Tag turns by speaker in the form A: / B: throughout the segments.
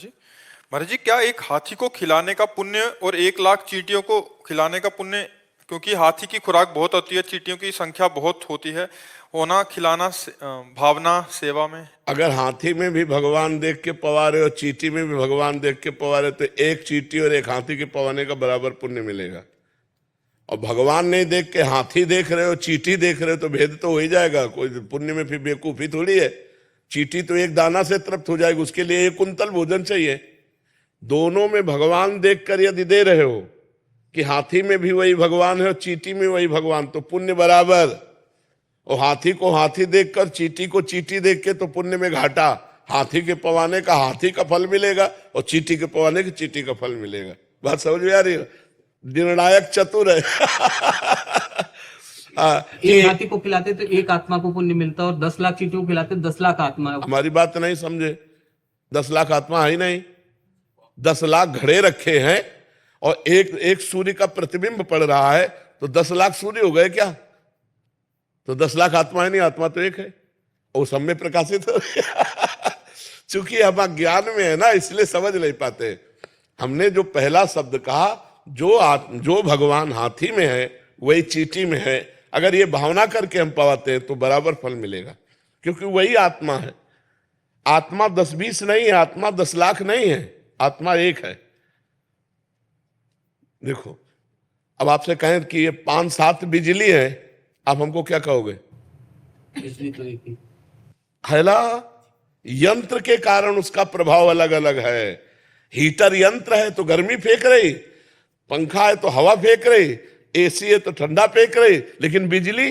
A: महाराज जी। महाराज जी, क्या एक हाथी को खिलाने का पुण्य और 1 लाख चींटियों को खिलाने का पुण्य, क्योंकि हाथी की खुराक बहुत होती है, चींटियों की संख्या बहुत होती है, होना खिलाना भावना सेवा में।
B: अगर हाथी में भी भगवान देख के पवारे और चींटी में भी भगवान देख के पवारे तो एक चींटी और एक हाथी के पवाने का बराबर पुण्य मिलेगा। और भगवान नहीं देख के हाथी देख रहे हो, चींटी देख रहे हो, तो भेद तो हो ही जाएगा। कोई पुण्य में फिर बेवकूफी थोड़ी है। चींटी तो एक दाना से तृप्त हो जाएगी, उसके लिए 1 कुंतल भोजन चाहिए। दोनों में भगवान देखकर यदि दे रहे हो कि हाथी में भी वही भगवान है और चींटी में वही भगवान, तो पुण्य बराबर। और हाथी को हाथी देखकर चींटी को चींटी देख के तो पुण्य में घाटा। हाथी के पवाने का हाथी का फल मिलेगा और चींटी के पवाने के चींटी का फल मिलेगा। बात समझ में आ रही है? निर्णायक चतुर है।
C: एक हाथी को खिलाते तो 1 आत्मा को पुण्य मिलता, और 10 लाख चींटियों को खिलाते 10 लाख आत्मा।
B: हमारी बात नहीं समझे। 10 लाख आत्मा है ही नहीं। 10 लाख घड़े रखे हैं और एक एक सूर्य का प्रतिबिंब पड़ रहा है, तो 10 लाख सूर्य हो गए क्या? तो 10 लाख आत्मा है नहीं, आत्मा तो एक है और सब में प्रकाशित हो। चूंकि हम ज्ञान में है ना, इसलिए समझ नहीं पाते। हमने जो पहला शब्द कहा, जो भगवान हाथी में है वही चींटी में है, अगर ये भावना करके हम पाते हैं तो बराबर फल मिलेगा, क्योंकि वही आत्मा है। आत्मा 10-20 नहीं है, आत्मा 10 लाख नहीं है, आत्मा एक है। देखो, अब आपसे कहें कि ये 5-7 बिजली है, आप हमको क्या कहोगे?
C: बिजली तो एक ही
B: है ना। यंत्र के कारण उसका प्रभाव अलग अलग है। हीटर यंत्र है तो गर्मी फेंक रही, पंखा है तो हवा फेंक रही, एसी है तो ठंडा फेंक रही, लेकिन बिजली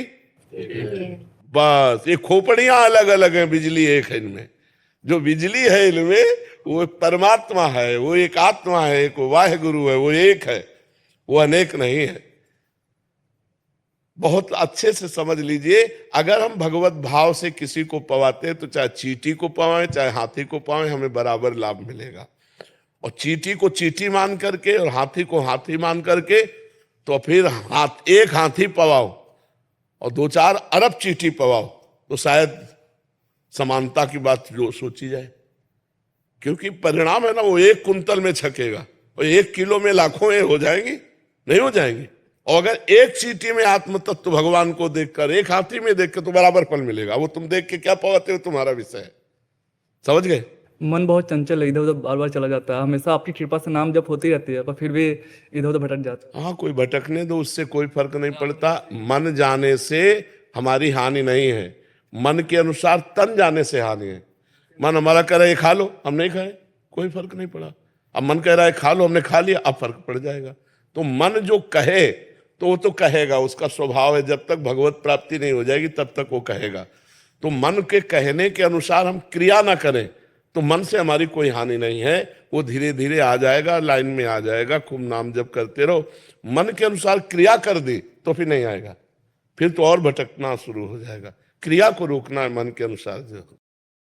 B: बस। ये खोपड़ियां अलग अलग हैं, बिजली एक है इनमें। जो बिजली है इनमें वो परमात्मा है, वो एक आत्मा है, एक वाहे गुरु है, वो एक है, वो अनेक नहीं है। बहुत अच्छे से समझ लीजिए, अगर हम भगवत भाव से किसी को पवाते हैं तो चाहे चींटी को पवाएं चाहे हाथी को पवाएं, हमें बराबर लाभ मिलेगा। और चींटी को चींटी मान करके और हाथी को हाथी मान करके, तो फिर एक हाथी पवाओ और 2-4 अरब चींटी पवाओ, तो शायद समानता की बात जो सोची जाए। क्योंकि परिणाम है ना, वो 1 कुंतल में छकेगा और 1 किलो में लाखों हो जाएंगी, नहीं हो जाएंगी। और अगर एक चींटी में आत्म तत्व भगवान को देखकर, एक हाथी में देख कर, तो बराबर फल मिलेगा। वो तुम देख के क्या पाते हो, तुम्हारा विषय है। समझ गए?
D: मन बहुत चंचल है, इधर उधर बार बार चला जाता है। हमेशा आपकी कृपा से नाम जप होती रहती है, पर फिर भी इधर उधर भटक जाता है।
B: हाँ, कोई भटकने दो, उससे कोई फर्क नहीं पड़ता। मन जाने से हमारी हानि नहीं है, मन के अनुसार तन जाने से हानि है। मन हमारा कह रहा है खा लो, हम नहीं खाए, कोई फर्क नहीं पड़ा। अब मन कह रहा है खा लो, हमने खा लिया, अब फर्क पड़ जाएगा। तो मन जो कहे तो वो तो कहेगा, उसका स्वभाव है। जब तक भगवत प्राप्ति नहीं हो जाएगी तब तक वो कहेगा। तो मन के कहने के अनुसार हम क्रिया ना करें तो मन से हमारी कोई हानि नहीं है। वो धीरे धीरे आ जाएगा, लाइन में आ जाएगा। खूब नाम जप करते रहो। मन के अनुसार क्रिया कर दी तो फिर नहीं आएगा, फिर तो और भटकना शुरू हो जाएगा। क्रिया को रोकना है मन के अनुसार जो